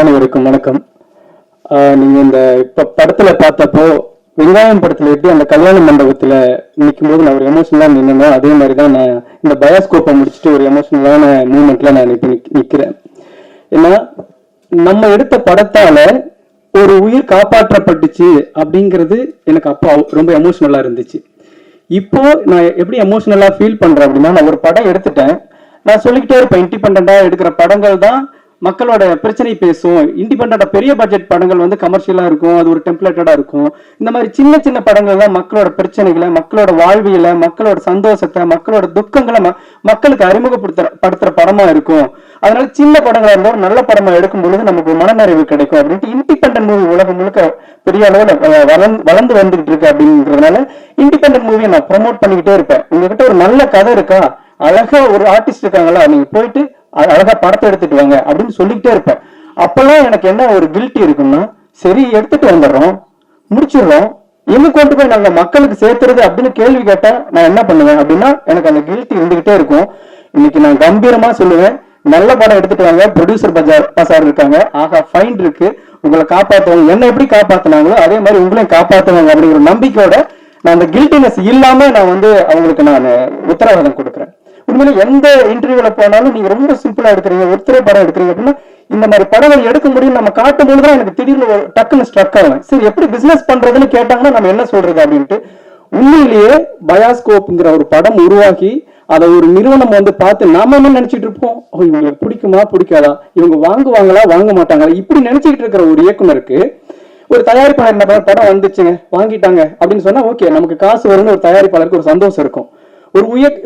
அனைவருக்கும் வணக்கம். நீங்க இந்த இப்ப படத்துல பார்த்தப்போ வெங்காயம் படத்துல எப்படி அந்த கல்யாண மண்டபத்துல நிற்கும் போது நான் ஒரு எமோஷனலா நின்னோ அதே மாதிரிதான் நான் இந்த பயாஸ்கோப்பை முடிச்சுட்டு ஒரு எமோஷனலான மூமெண்ட்ல நான் இப்ப நிக்கிறேன். ஏன்னா நம்ம எடுத்த படத்தால ஒரு உயிர் காப்பாற்றப்பட்டுச்சு அப்படிங்கிறது எனக்கு அப்போ ரொம்ப எமோஷனலா இருந்துச்சு. இப்போ நான் எப்படி எமோஷனலா ஃபீல் பண்றேன் அப்படின்னா, நான் ஒரு படம் எடுத்துட்டேன், நான் சொல்லிக்கிட்டே இருப்பேன் இண்டிபெண்டா எடுக்கிற படங்கள் தான் மக்களோட பிரச்சனை பேசும். இண்டிபெண்டா பெரிய பட்ஜெட் படங்கள் வந்து கமர்ஷியலா இருக்கும், அது ஒரு டெம்ப்ளேட்டடா இருக்கும். இந்த மாதிரி சின்ன சின்ன படங்கள் தான் மக்களோட பிரச்சனைகளை, மக்களோட வாழ்வியல, மக்களோட சந்தோஷத்தை, மக்களோட துக்கங்களை மக்களுக்கு அறிமுகப்படுத்துற படமா இருக்கும். அதனால சின்ன படங்களா இருந்தாலும் நல்ல படமா எடுக்கும் பொழுது நமக்கு மனநிறைவு கிடைக்கும் அப்படின்ட்டு இண்டிபெண்டன்ட் மூவி உலகம் முழுக்க பெரிய அளவுல வளர்ந்து வந்துகிட்டு இருக்கு. அப்படிங்கிறதுனால இண்டிபெண்டன்ட் மூவியை நான் ப்ரொமோட் பண்ணிக்கிட்டே இருப்பேன். உங்ககிட்ட ஒரு நல்ல கதை இருக்கா, அழகா ஒரு ஆர்டிஸ்ட் இருக்காங்களா, நீங்க போயிட்டு அழகா படத்தை எடுத்துட்டு வாங்க அப்படின்னு சொல்லிக்கிட்டே இருப்பேன். அப்பெல்லாம் எனக்கு என்ன ஒரு கில்ட்டி இருக்குன்னா, சரி எடுத்துட்டு வந்துடுறோம், முடிச்சிடுறோம், எங்க கொண்டு போய் நாங்க மக்களுக்கு சேர்த்துறது அப்படின்னு கேள்வி கேட்டா நான் என்ன பண்ணுவேன் அப்படின்னா, எனக்கு அந்த கில்ட்டி இருந்துகிட்டே இருக்கும். இன்னைக்கு நான் கம்பீரமா சொல்லுவேன், நல்ல படம் எடுத்துட்டு வாங்க, ப்ரொடியூசர் பசார் இருக்காங்க, ஆகா ஃபைன் இருக்கு, உங்களை காப்பாற்றுவாங்க, என்ன எப்படி காப்பாத்தினாங்களோ அதே மாதிரி உங்களையும் காப்பாற்றுவாங்க அப்படிங்கிற நம்பிக்கையோட நான் அந்த கில்ட்டினஸ் இல்லாம நான் வந்து அவங்களுக்கு நான் உத்தரவாதம் கொடுக்குறேன். உண்மையில எந்த இன்டர்வியூல போனாலும் நீங்க ரொம்ப சிம்பிளா எடுக்கிறீங்க, ஒருத்தரே படம் எடுக்கிறீங்க அப்படின்னா, இந்த மாதிரி படங்கள் எடுக்க முடியும் நம்ம காட்டும் பொழுதுதான் எனக்கு திடீர்னு டக்குன்னு ஸ்ட்ரக் ஆகும். சரி எப்படி பிசினஸ் பண்றதுன்னு கேட்டாங்கன்னா நம்ம என்ன சொல்றது அப்படின்ட்டு, உண்மையிலேயே பயாஸ்கோப்ங்கிற ஒரு படம் உருவாக்கி அதை ஒரு நிறுவனம் வந்து பார்த்து நாம என்ன நினைச்சிட்டு இருப்போம், இவங்களுக்கு பிடிக்குமா பிடிக்காதா, இவங்க வாங்குவாங்களா வாங்க மாட்டாங்களா, இப்படி நினைச்சுக்கிட்டு இருக்கிற ஒரு இயக்குனருக்கு ஒரு தயாரிப்பாளர் என்ன படம் வந்துச்சுங்க வாங்கிட்டாங்க அப்படின்னு சொன்னா ஓகே, நமக்கு காசு வரும்னு ஒரு தயாரிப்பாளருக்கு ஒரு சந்தோஷம் இருக்கும்.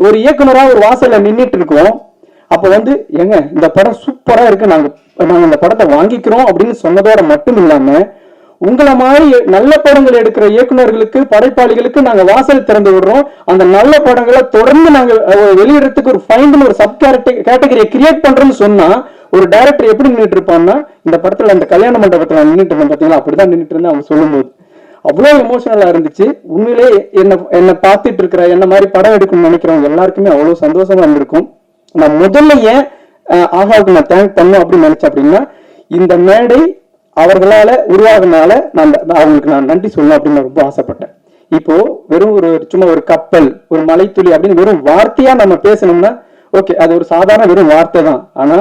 ஒரு இயக்குனரா ஒரு வாசல்ல நின்றுட்டு இருக்கோம், அப்ப வந்து எங்க இந்த படம் சூப்பரா இருக்கு, நாங்க இந்த படத்தை வாங்கிக்கிறோம் அப்படின்னு சொன்னதோட மட்டும் இல்லாம, உங்களை மாதிரி நல்ல படங்கள் எடுக்கிற இயக்குநர்களுக்கு, படைப்பாளிகளுக்கு நாங்க வாசல் திறந்து விடுறோம், அந்த நல்ல படங்களை தொடர்ந்து நாங்க வெளியிடறதுக்கு ஒரு ஃபைண்ட் ஒரு சப் கேட்டகரியை கிரியேட் பண்றோம்னு சொன்னா, ஒரு டைரக்டர் எப்படி நின்றுட்டு இருப்பான்னா, இந்த படத்துல அந்த கல்யாண மண்டபத்துல நின்றுட்டு இருந்தேன் பாத்தீங்களா, அப்படிதான் நின்றுட்டு இருந்தேன் அவங்க சொல்லும்போது. அவ்வளவு எமோஷனலா இருந்துச்சு. உண்மையிலே என்ன பார்த்துட்டு இருக்கிற என்ன மாதிரி படம் எடுக்கணும்னு நினைக்கிறவங்க எல்லாருக்குமே அவ்வளவு சந்தோஷமா இருந்திருக்கும். நான் முதல்ல ஏன் ஆகாவுக்கு நான் தேங்க் பண்ணும் அப்படின்னு நினைச்சேன் அப்படின்னா, இந்த மேடை அவர்களால உருவாகினால அவங்களுக்கு நான் நன்றி சொல்லணும் அப்படின்னு நான் ரொம்ப ஆசைப்பட்டேன். இப்போ வெறும் சும்மா ஒரு கப்பல், ஒரு மலைத்துளி அப்படின்னு வெறும் வார்த்தையா நம்ம பேசணும்னா ஓகே, அது ஒரு சாதாரண வெறும் வார்த்தை தான். ஆனா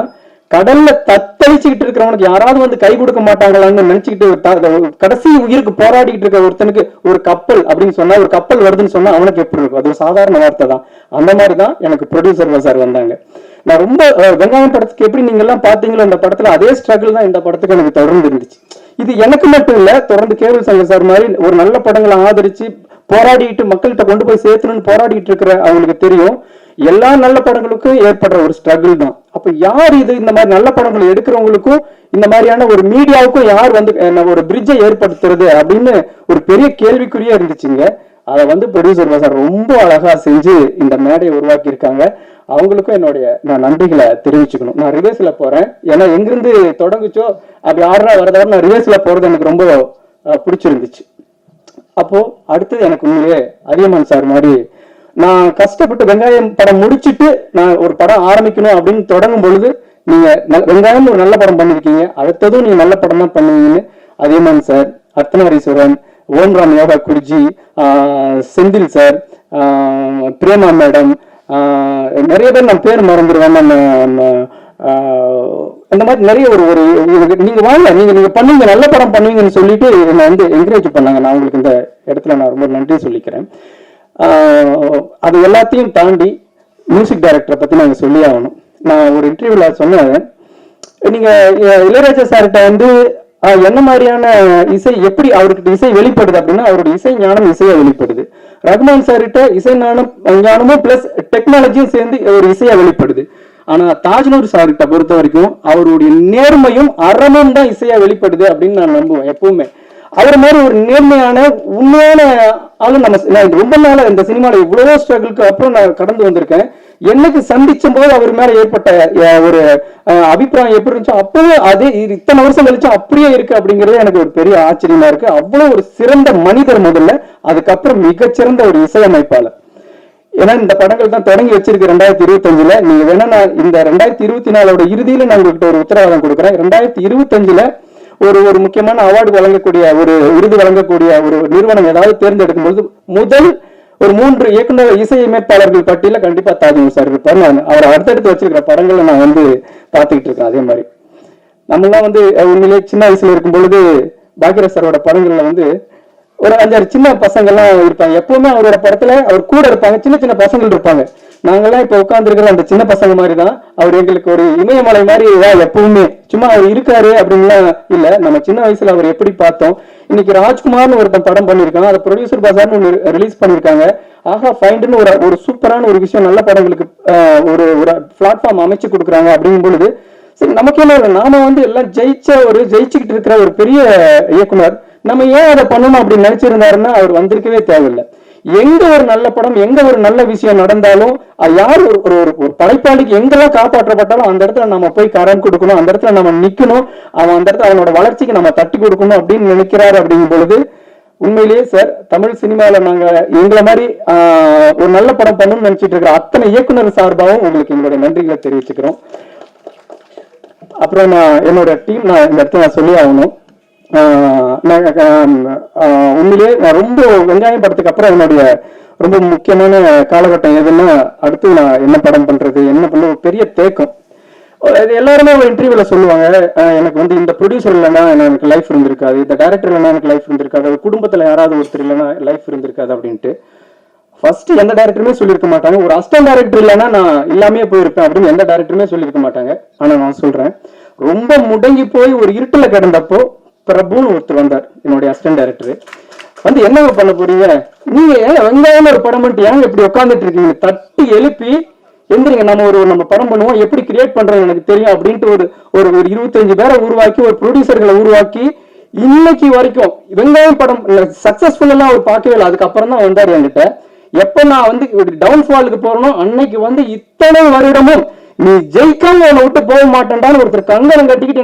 கடல்ல தத்தளிச்சுக்கிட்டு இருக்கிறவனுக்கு யாராவது வந்து கை கொடுக்க மாட்டாங்களான்னு நினைச்சுக்கிட்டு கடைசி உயிருக்கு போராடிக்கிட்டு இருக்க ஒருத்தனுக்கு ஒரு கப்பல் அப்படின்னு சொன்னா, ஒரு கப்பல் வருதுன்னு சொன்னா அவனுக்கு எப்படி இருக்கும், அது ஒரு சாதாரண வார்த்தை தான். அந்த மாதிரிதான் எனக்கு ப்ரொடியூசர் சார் வந்தாங்க. நான் ரொம்ப வெங்காயம் படத்துக்கு எப்படி நீங்க எல்லாம் பாத்தீங்களோ இந்த படத்துல அதே ஸ்ட்ரகிள் தான் இந்த படத்துக்கு எனக்கு தொடர்ந்து இருந்துச்சு. இது எனக்கு மட்டும் இல்ல, தொடர்ந்து கேவல் சங்கர் சார் மாதிரி ஒரு நல்ல படங்களை ஆதரிச்சு போராடிட்டு மக்கள்கிட்ட கொண்டு போய் சேர்த்தணும்னு போராடிட்டு இருக்கிற அவங்களுக்கு தெரியும், எல்லா நல்ல படங்களுக்கும் ஏற்படுற ஒரு ஸ்ட்ரகிள் தான். அப்ப யார் இது இந்த மாதிரி நல்ல படங்களை எடுக்கிறவங்களுக்கும் இந்த மாதிரியான ஒரு மீடியாவுக்கும் யார் வந்து ஒரு பிரிட்ஜை ஏற்படுத்துறது அப்படின்னு ஒரு பெரிய கேள்விக்குறியா இருந்துச்சுங்க. அதை வந்து ப்ரொடியூசர் சார் ரொம்ப அழகா செஞ்சு இந்த மேடையை உருவாக்கி இருக்காங்க. அவங்களுக்கும் நான் நன்றிகளை தெரிவிச்சுக்கணும். நான் ரிவர்ஸ்ல போறேன், ஏன்னா எங்கிருந்து தொடங்குச்சோ அப்படி ஆறுனா வரதவரை நான் ரிவர்ஸ்ல போறது எனக்கு ரொம்ப பிடிச்சிருந்துச்சு. அப்போ அடுத்தது எனக்கு உண்மையிலே அதியமான் சார் மாதிரி நான் கஷ்டப்பட்டு வெங்காயம் படம் முடிச்சுட்டு நான் ஒரு படம் ஆரம்பிக்கணும் அப்படின்னு தொடங்கும் பொழுது, நீங்க வெங்காயம் ஒரு நல்ல படம் பண்ணிருக்கீங்க, அடுத்ததும் நீங்க நல்ல படம் தான் பண்ணுவீங்கன்னு Athiyaman sir, Ardhanariswaran, Omram Yoga Guruji, Senthil sir, Prema madam, நிறைய பேர் நான் பேர் மறந்துடுவேன். அந்த மாதிரி நிறைய நீங்க வாங்க, நீங்க பண்ணுவீங்க, நல்ல படம் பண்ணுவீங்கன்னு சொல்லிட்டு என்னை வந்து என்கரேஜ் பண்ணாங்க. நான் உங்களுக்கு இந்த இடத்துல நான் ரொம்ப நன்றி சொல்லிக்கிறேன். அது எல்லாத்தையும் தாண்டி மியூசிக் டைரக்டரை பத்தி நாங்க சொல்லி ஆகணும். நான் ஒரு இன்டர்வியூல சொன்னேன், நீங்க இளையராஜா சார்கிட்ட வந்து என்ன மாதிரியான இசை, எப்படி அவருக்கு இசை வெளிப்படுது அப்படின்னா, அவருடைய இசை ஞானம் இசையா வெளிப்படுது. ரகுமான் சார்கிட்ட இசை ஞானமும் பிளஸ் டெக்னாலஜியும் சேர்ந்து ஒரு இசையா வெளிப்படுது. ஆனா தாஜ்நூர் சார்கிட்ட பொறுத்த வரைக்கும் அவருடைய நேர்மையும் அறமும் தான் இசையா வெளிப்படுது அப்படின்னு நான் நம்புவேன் எப்பவுமே. அவர் மாதிரி ஒரு நேர்மையான உண்மையான ஆளு நான் ரொம்ப நாள இந்த சினிமால இவ்வளவோ ஸ்ட்ரகிளுக்கு அப்புறம் நான் கடந்து வந்திருக்கேன். என்னைக்கு சந்திச்சும் போது அவர் மேல ஏற்பட்ட ஒரு அபிப்பிராயம் எப்படி இருந்துச்சோ அப்பவே அதே இத்தனை வருஷம் கழிச்சும் அப்படியே இருக்கு அப்படிங்கிறது எனக்கு ஒரு பெரிய ஆச்சரியமா இருக்கு. அவ்வளவு ஒரு சிறந்த மனிதர் முதல்ல, அதுக்கப்புறம் மிகச்சிறந்த ஒரு இசையமைப்பாளர். ஏன்னா இந்த படங்கள் தான் தொடங்கி வச்சிருக்கு 2025. நீங்க வேணா நான் இந்த 2024 இறுதியில நான் உங்ககிட்ட ஒரு உத்தரவாதம் கொடுக்குறேன். 2025 ஒரு முக்கியமான அவார்டு வழங்கக்கூடிய ஒரு விருது வழங்கக்கூடிய ஒரு நிறுவனம் ஏதாவது தேர்ந்தெடுக்கும் போது முதல் ஒரு 3 இயக்குனர் இசையமைப்பாளர்கள் பட்டியல கண்டிப்பா தாஜ்மஹல் சார் இருப்பார். நான் அவர் அடுத்தடுத்து வச்சிருக்கிற படங்களை நான் பார்த்துக்கிட்டு இருக்கேன். அதே மாதிரி நம்மளாம் உண்மையிலேயே சின்ன வயசுல இருக்கும் பொழுது பாக்யராஜ் சாரோட படங்கள்ல ஒரு 5-6 சின்ன பசங்க எல்லாம் இருப்பாங்க. எப்பவுமே அவரோட படத்துல அவர் கூட இருப்பாங்க, சின்ன சின்ன பசங்கள் இருப்பாங்க. நாங்கெல்லாம் இப்ப உட்கார்ந்து இருக்கிற அந்த சின்ன பசங்க மாதிரி தான். அவர் எங்களுக்கு ஒரு இமயமலை மாதிரி எப்பவுமே சும்மா அவர் இருக்காரு அப்படின்லாம் இல்ல. நம்ம சின்ன வயசுல அவர் எப்படி பார்த்தோம். இன்னைக்கு ராஜ்குமார்னு ஒருத்தன் படம் பண்ணிருக்காங்க, அதை ப்ரொடியூசர் பஜார்னு ரிலீஸ் பண்ணிருக்காங்க. ஆஹா ஃபைண்ட்னு ஒரு சூப்பரான ஒரு விஷயம், நல்ல படங்களுக்கு ஒரு பிளாட்ஃபார்ம் அமைச்சு கொடுக்குறாங்க. அப்படிங்கும் பொழுது சரி நமக்கு என்ன இல்லை, நாம எல்லாம் ஜெயிச்சுக்கிட்டு இருக்கிற ஒரு பெரிய இயக்குனர், நம்ம ஏன் அதை பண்ணணும் அப்படின்னு நினைச்சிருந்தாருன்னா அவர் வந்திருக்கவே தேவையில்லை. எங்க ஒரு நல்ல படம், எங்க ஒரு நல்ல விஷயம் நடந்தாலும் யார் ஒரு படைப்பாளிக்கு எங்கெல்லாம் காப்பாற்றப்பட்டாலும் அந்த இடத்துல நம்ம போய் கரம் கொடுக்கணும், அந்த இடத்துல நம்ம நிக்கணும், அவன் அந்த இடத்துல அவனோட வளர்ச்சிக்கு நம்ம தட்டி கொடுக்கணும் அப்படின்னு நினைக்கிறாரு. அப்படிங்கும் பொழுது உண்மையிலேயே சார் தமிழ் சினிமாவில நாங்க எங்களை மாதிரி ஒரு நல்ல படம் பண்ணணும்னு நினைச்சிட்டு இருக்கிற அத்தனை இயக்குனர் சார்பாகவும் உங்களுக்கு எங்களுடைய நன்றிகளை தெரிவிச்சுக்கிறோம். அப்புறம் நான் என்னோட டீம் இந்த இடத்துல நான் சொல்லி ஆகணும். உண்மையிலே நான் ரொம்ப வெங்காயம் படத்துக்கு அப்புறம் என்னுடைய ரொம்ப முக்கியமான காலகட்டம் எதுன்னா அடுத்து நான் என்ன படம் பண்றது, என்ன பண்ண ஒரு பெரிய தேக்கம். எல்லாருமே ஒரு இன்டர்வியூல சொல்லுவாங்க, எனக்கு இந்த ப்ரொடியூசர் இல்லைன்னா எனக்கு லைஃப் இருந்திருக்காது, இந்த டைரக்டர் இல்லைன்னா எனக்கு லைஃப் இருந்திருக்காது, ஒரு குடும்பத்துல யாராவது ஒருத்தர் இல்லைன்னா லைஃப் இருந்திருக்காது அப்படின்ட்டு. ஃபர்ஸ்ட் எந்த டைரக்டருமே சொல்லியிருக்க மாட்டாங்க, ஒரு அசிஸ்டன்ட் டைரக்டர் இல்லைன்னா நான் இல்லாமே போயிருப்பேன் அப்படின்னு எந்த டைரக்டருமே சொல்லியிருக்க மாட்டாங்க. ஆனா நான் சொல்றேன், ரொம்ப முடங்கி போய் ஒரு இருட்டுல கிடந்தப்போ பிரபுன்னு ஒருத்தர் வந்தார், என்னுடைய அசிஸ்டன்ட் டைரக்டர். என்ன பண்ண போறீங்க நீங்க, வெங்காயம் ஒரு படம் பண்ணிட்டு ஏன் இப்படி உட்காந்துட்டு இருக்கீங்க, தட்டி எழுப்பி எந்திரிங்க, நம்ம படம் பண்ணுவோம், எப்படி கிரியேட் பண்றோம் எனக்கு தெரியும் அப்படின்ட்டு ஒரு 25 பேரை உருவாக்கி, ஒரு ப்ரொடியூசர்களை உருவாக்கி இன்னைக்கு வரைக்கும் வெங்காயம் படம் சக்சஸ்ஃபுல்லா அவர் பார்க்கவே இல்லை. அதுக்கப்புறம் தான் வந்தார் என்கிட்ட. எப்ப நான் டவுன்ஃபாலுக்கு போறனோ அன்னைக்கு இத்தனை வருடமும் நீ ஜெயிக்காம உன்னை விட்டு போக மாட்டேன்டான்னு ஒருத்தர் கங்கணம் கட்டிக்கிட்டு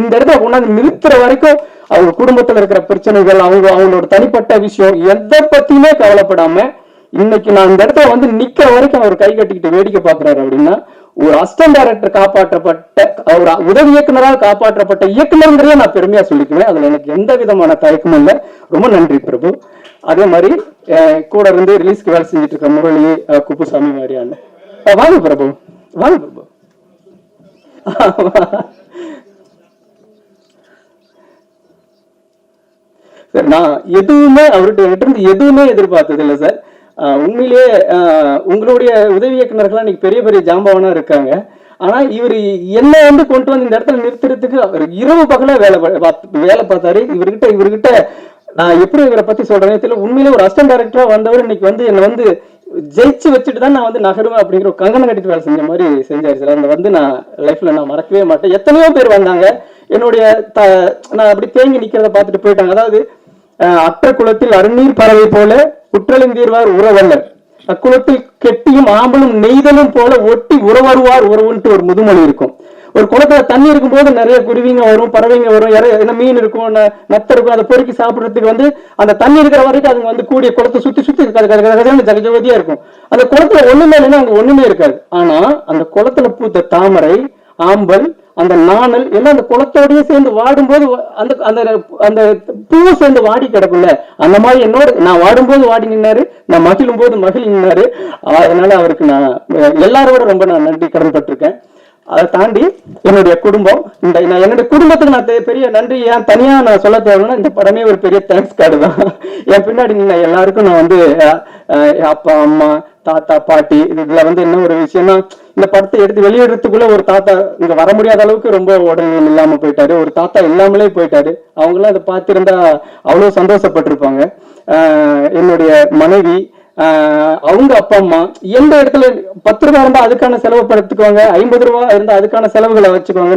இந்த இடத்துல கொண்டாந்து நிறுத்துற வரைக்கும் அவங்க குடும்பத்துல இருக்கிற பிரச்சனைகள், அவங்களோட தனிப்பட்ட விஷயம் எதை பத்தியுமே கவலைப்படாம இன்னைக்கு நான் இந்த இடத்துல நிக்கிற வரைக்கும் அவர் கை கட்டிக்கிட்டு வேடிக்கை பாக்குறாரு. அப்படின்னா ஒரு அசிஸ்டன்ட் டைரக்டர் காப்பாற்றப்பட்ட, ஒரு உதவி இயக்குனராக காப்பாற்றப்பட்ட இயக்குனர்ங்கிறத நான் பெருமையா சொல்லிக்குவேன். அதுல எனக்கு எந்த விதமான தயக்கமும் இல்லை. ரொம்ப நன்றி பிரபு. அதே மாதிரி கூட இருந்து ரிலீஸ்க்கு வேலை செஞ்சுட்டு இருக்க முரளி, குப்புசாமி மாதிரியான வாங்க பிரபு, வாங்க பிரபு. சார் நான் எதுவுமே அவர்கிட்ட இருந்து எதுவுமே எதிர்பார்த்தது இல்லை சார். உண்மையிலேயே உங்களுடைய உதவி இயக்குநர்கள்லாம் இன்னைக்கு பெரிய பெரிய ஜாம்பவானா இருக்காங்க. ஆனா இவர் என்ன கொண்டு வந்து இந்த இடத்துல நிறுத்துறதுக்கு அவர் இரவு பகல வேலை பார்த்தாரு. இவர்கிட்ட நான் எப்படி இவரை பத்தி சொல்றேன்னு தெரியல. உண்மையிலே ஒரு அசிஸ்டன்ட் டைரக்டரா வந்தவர் இன்னைக்கு என்ன ஜெயிச்சு வச்சுட்டு தான் நான் நகருவேன் அப்படிங்கிற ஒரு கங்கணம் கட்டிட்டு வேலை செஞ்ச மாதிரி செஞ்சாரு சார். அந்த நான் லைஃப்ல நான் மறக்கவே மாட்டேன். எத்தனையோ பேர் வந்தாங்க என்னுடைய நான் அப்படி தேங்கி நிக்கிறத பார்த்துட்டு போயிட்டாங்க. அதாவது அற்ற குளத்தில் அருநீர் பறவை போல குற்றலிந்தீர்வார் உறவல்லர், அக்குளத்தில் கெட்டியும் ஆம்பலும் நெய்தலும் போல ஒட்டி உறவருவார் உறவுன்ட்டு ஒரு முதுமொழி இருக்கும். ஒரு குளத்துல தண்ணி இருக்கும் போது நிறைய குருவிங்க வரும், பறவைங்க வரும், என்ன மீன் இருக்கும், நத்த இருக்கும். அதை பொறுக்கி சாப்பிடுறதுக்கு அந்த தண்ணி இருக்கிற வரைக்கும் அதுங்க கூடிய குளத்தை சுத்தி சுத்தி ஜகஜோதியா இருக்கும். அந்த குளத்துல ஒண்ணுமே இல்லைன்னா அங்க ஒண்ணுமே இருக்காது. ஆனா அந்த குளத்துல பூத்த தாமரை, ஆம்பல், அந்த நாணல் எல்லாம் அந்த குளத்தோடய சேர்ந்து வாடும்போது அந்த அந்த அந்த பூ சேர்ந்து வாடி கிடக்கும்ல, அந்த மாதிரி என்னோட நான் வாடும்போது வாடி நின்னாரு, நான் மகிழும் போது மகிழ் நின்னாரு. அதனால அவருக்கு நான் எல்லாரோட ரொம்ப நான் நன்றி கடன்பட்டிருக்கேன். அதை தாண்டி என்னுடைய குடும்பம், என்னுடைய குடும்பத்துக்கு நான் பெரிய நன்றி ஏன் தனியா நான் சொல்ல தேவைன்னா இந்த படமே ஒரு பெரிய தேங்க்ஸ் கார்டு தான். என் பின்னாடி நீங்க எல்லாருக்கும் நான் அப்பா, அம்மா, தாத்தா, பாட்டி, இதுல என்ன ஒரு விஷயம்னா இந்த படத்தை எடுத்து வெளியிடறதுக்குள்ள ஒரு தாத்தா இங்க வர முடியாத அளவுக்கு ரொம்ப உடனே இல்லாம போயிட்டாரு, ஒரு தாத்தா இல்லாமலே போயிட்டாரு. அவங்களாம் அதை பார்த்திருந்தா அவ்வளவு சந்தோஷப்பட்டிருப்பாங்க. என்னுடைய மனைவி, அவங்க அப்பா அம்மா எந்த இடத்துல 10 ரூபாய் இருந்தா அதுக்கான செலவு படுத்துக்குவாங்க, 50 ரூபாய் இருந்தா அதுக்கான செலவுகளை வச்சுக்குவாங்க.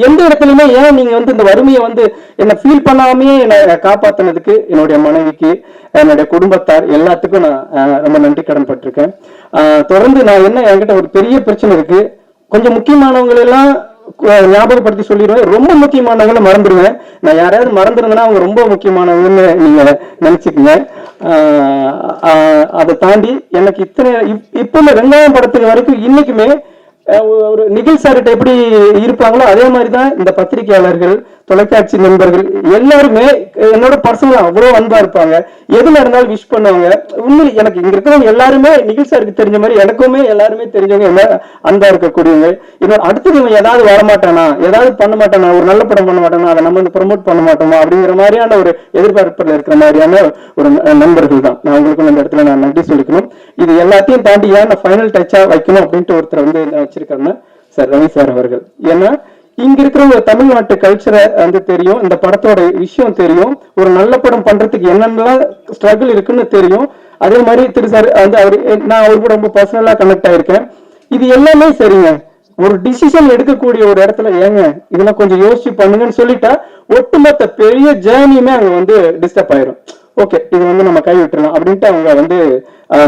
எந்த இடத்துலயுமே ஏன் நீங்க இந்த வறுமையை என்ன ஃபீல் பண்ணாமே என்னை காப்பாத்தினதுக்கு என்னுடைய மனைவிக்கு, என்னுடைய குடும்பத்தார் எல்லாத்துக்கும் நான் ரொம்ப நன்றி கடன் பட்டிருக்கேன். தொடர்ந்து நான் என்கிட்ட ஒரு பெரிய பிரச்சனை இருக்கு. கொஞ்சம் முக்கியமானவங்க எல்லாம் ஞாபகப்படுத்தி சொல்லிடுவேன், ரொம்ப முக்கியமானவங்களை மறந்துடுவேன். நான் யாரையாவது மறந்துருந்தேன்னா அவங்க ரொம்ப முக்கியமானவங்கன்னு நீங்க நினைச்சுக்கீங்க. அதை தாண்டி எனக்கு இத்தனை இப்ப வெங்காயம் படத்துக்கு வரைக்கும் இன்னைக்குமே ஒரு நிகில் சார்கிட்ட எப்படி இருப்பாங்களோ அதே மாதிரிதான் இந்த பத்திரிகையாளர்கள், தொலைக்காட்சி நண்பர்கள் எல்லாருமே என்னோட பர்சனலா அவ்வளவு அன்பா இருப்பாங்க. எதுல இருந்தாலும் விஷ் பண்ணுவாங்க. உண்மையில எனக்கு இங்க இருக்கிறவங்க எல்லாருமே நிகில் சாருக்கு தெரிஞ்ச மாதிரி எனக்குமே எல்லாருமே தெரிஞ்சவங்க அன்பா இருக்கக்கூடியவங்க. இன்னொரு அடுத்தது இவன் ஏதாவது வரமாட்டானா, ஏதாவது பண்ண மாட்டானா, ஒரு நல்ல படம் பண்ண மாட்டானா, அதை நம்ம வந்து ப்ரமோட் பண்ண மாட்டோமா அப்படிங்கிற மாதிரியான ஒரு எதிர்பார்ப்புல இருக்கிற மாதிரியான ஒரு நண்பர்கள் தான். நான் உங்களுக்கு இந்த இடத்துல நான் நன்றி சொல்லிக்கணும். இது எல்லாத்தையும் தாண்டி ஏன் ஃபைனல் டச்சா வைக்கணும் அப்படின்ட்டு ஒருத்தர் வந்து வச்சிருக்காருன்னா சார் ரவி சார் அவர்கள். ஏன்னா இங்க இருக்கிற தமிழ்நாட்டு கல்ச்சரை வந்து தெரியும், இந்த படத்தோட விஷயம் தெரியும், ஒரு நல்ல படம் பண்றதுக்கு என்னென்னலாம் ஸ்ட்ரகிள் இருக்குன்னு தெரியும். அதே மாதிரி திரு சார் வந்து நான் அவரு கூட ரொம்ப பர்சனலா கனெக்ட் ஆயிருக்கேன். இது எல்லாமே சரிங்க. ஒரு டிசிஷன் எடுக்கக்கூடிய ஒரு இடத்துல ஏங்க இதெல்லாம் கொஞ்சம் யோசிச்சு பண்ணுங்கன்னு சொல்லிட்டா ஒட்டுமொத்த பெரிய ஜேர்னியுமே அங்க வந்து டிஸ்டர்ப் ஆயிரும். ஓகே, இது வந்து நம்ம கை விட்டுறலாம் அப்படின்ட்டு அவங்க வந்து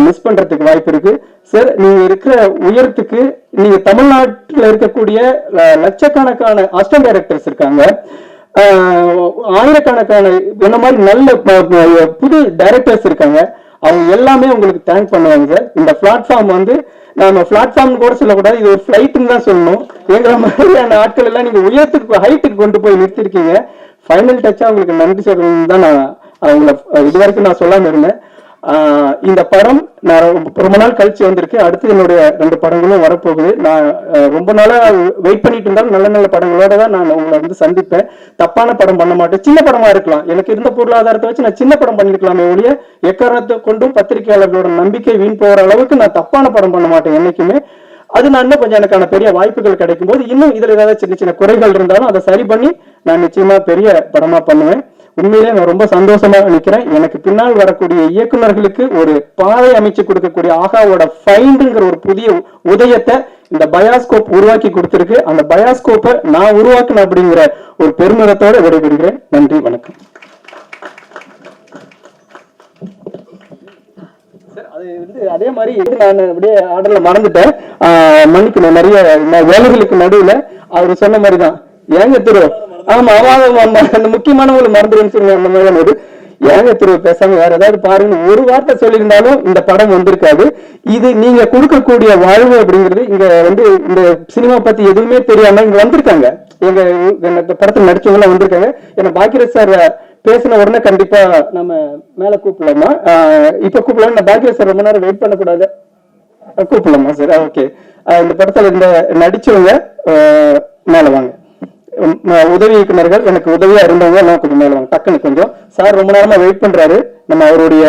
மிஸ் பண்றதுக்கு வாய்ப்பு இருக்கு. சார், நீங்க இருக்கிற உயரத்துக்கு நீங்க தமிழ்நாட்டில் இருக்கக்கூடிய லட்சக்கணக்கான அசிஸ்டன்ட் டைரக்டர்ஸ் இருக்காங்க, ஆயிரக்கணக்கான என்ன மாதிரி நல்ல புது டைரக்டர்ஸ் இருக்காங்க. அவங்க எல்லாமே உங்களுக்கு தேங்க் பண்ணுவாங்க சார். இந்த பிளாட்ஃபார்ம் வந்து நம்ம பிளாட்ஃபார்ம் கூட சொல்லக்கூடாது, இது ஒரு ஃபிளைட்னு தான் சொல்லணும். எங்களை மாதிரியான ஆட்கள் எல்லாம் நீங்க உயரத்துக்கு ஹைட்டுக்கு கொண்டு போய் நிறுத்திருக்கீங்க. ஃபைனல் டச்சா உங்களுக்கு நன்றி சொல்லணும்னு தான் நான் அவங்கள இது வரைக்கும் நான் சொல்லாம இருந்தேன். இந்த படம் நான் ரொம்ப நாள் கழிச்சு வந்திருக்கு. அடுத்து என்னுடைய 2 படங்களும் வரப்போகுது. நான் ரொம்ப நாளா வெயிட் பண்ணிட்டு இருந்தாலும் நல்ல நல்ல படங்களோட தான் நான் உங்களை வந்து சந்திப்பேன். தப்பான படம் பண்ண மாட்டேன். சின்ன படமா இருக்கலாம், எனக்கு இருந்த பொருளாதாரத்தை வச்சு நான் சின்ன படம் பண்ணிருக்கலாமே ஒழிய எக்காரணத்தை கொண்டும் பத்திரிகையாளர்களோட நம்பிக்கை வீண் போகிற அளவுக்கு நான் தப்பான படம் பண்ண மாட்டேன் என்னைக்குமே. அது நான் இன்னும் கொஞ்சம் எனக்கான பெரிய வாய்ப்புகள் கிடைக்கும் போது இன்னும் இதுல ஏதாவது சின்ன சின்ன குறைகள் இருந்தாலும் அதை சரி பண்ணி நான் நிச்சயமா பெரிய படமா பண்ணுவேன். உண்மையிலே நான் ரொம்ப சந்தோஷமா நினைக்கிறேன். எனக்கு பின்னால் வரக்கூடிய இயக்குநர்களுக்கு ஒரு பாதை அமைச்சு கொடுக்கக்கூடிய ஆகாவோட ஃபைண்டுங்கிற ஒரு புதிய உதயத்தை இந்த பயாஸ்கோப் உருவாக்கி கொடுத்திருக்கு. அந்த பயாஸ்கோப்பை நான் உருவாக்கினேன் அப்படிங்கிற ஒரு பெருமிதத்தோட விடைபெறுகிறேன். நன்றி, வணக்கம். அது வந்து அதே மாதிரி நான் அப்படியே ஆர்டர்ல மறந்துட்டேன், மன்னிக்கணும். நிறைய வேலைகளுக்கு நடுவுல அவர் சொன்ன மாதிரிதான் ஏங்க திரு, ஆமா அந்த முக்கியமானவங்களை மறந்துடுன்னு சொல்லுங்க. அந்த மாதிரி ஏங்க திரு பேசாம வேற ஏதாவது பாருங்க ஒரு வார்த்தை சொல்லியிருந்தாலும் இந்த படம் வந்திருக்காது. இது நீங்க கொடுக்கக்கூடிய வாழ்வு அப்படிங்கிறது இங்க வந்து இந்த சினிமா பத்தி எதுவுமே தெரியாம இங்க வந்திருக்காங்க. எங்க படத்துல நடிச்சவங்க வந்திருக்காங்க. ஏன்னா பாக்கியராஜ் சார் பேசின உடனே கண்டிப்பா நம்ம மேல கூப்பிடலாமா? இப்ப கூப்பிடலாம். நான் பாக்கியராஜ் சார் ரொம்ப நேரம் வெயிட் பண்ணக்கூடாது, கூப்பிடலாமா சார்? ஓகே. இந்த படத்துல இந்த நடிச்சவங்க மேல வாங்க. உதவி இயக்குநர்கள் எனக்கு உதவியா இருந்தவங்க எல்லாம் கொஞ்சம் மேல வாங்க. டக்குன்னு கொஞ்சம் சார் ரொம்ப நேரமா வெயிட் பண்றாரு. நம்ம அவருடைய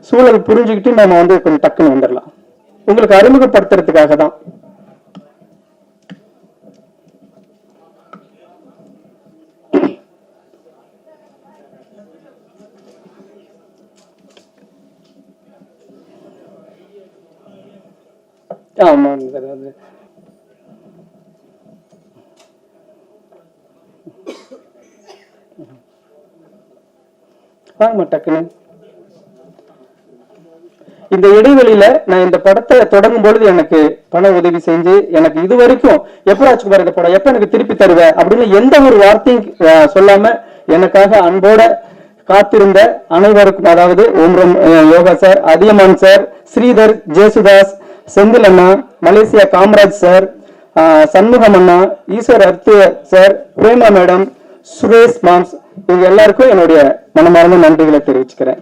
சூழல் புரிஞ்சுக்கிட்டு நம்ம வந்து கொஞ்சம் டக்குன்னு வந்துடலாம். உங்களுக்கு அறிமுகப்படுத்துறதுக்காக தான். ஆமாங்க சார். அது வாங்கம்மா டக்குன்னு. இந்த இடைவெளியில நான் இந்த படத்தை தொடங்கும் பொழுது எனக்கு பண உதவி செஞ்சு எனக்கு இது வரைக்கும் எப்ப ராஜ்குமார் இந்த படம் எப்ப எனக்கு திருப்பி தருவேன் அப்படின்னு எந்த ஒரு வார்த்தையும் சொல்லாம எனக்காக அன்போட காத்திருந்த அனைவருக்கும், அதாவது ஓம்ரம் யோகா சார், அதியமான் சார், ஸ்ரீதர், ஜேசுதாஸ், செந்தில் அண்ணா, மலேசியா காமராஜ் சார், சண்முகம் அண்ணா, ஈஸ்வர் அர்த்து சார், பிரேமா மேடம், சுரேஷ் மாம்ஸ், இவங்க எல்லாருக்கும் என்னுடைய மனமார்ந்த நன்றிகளை தெரிவிச்சுக்கிறேன்.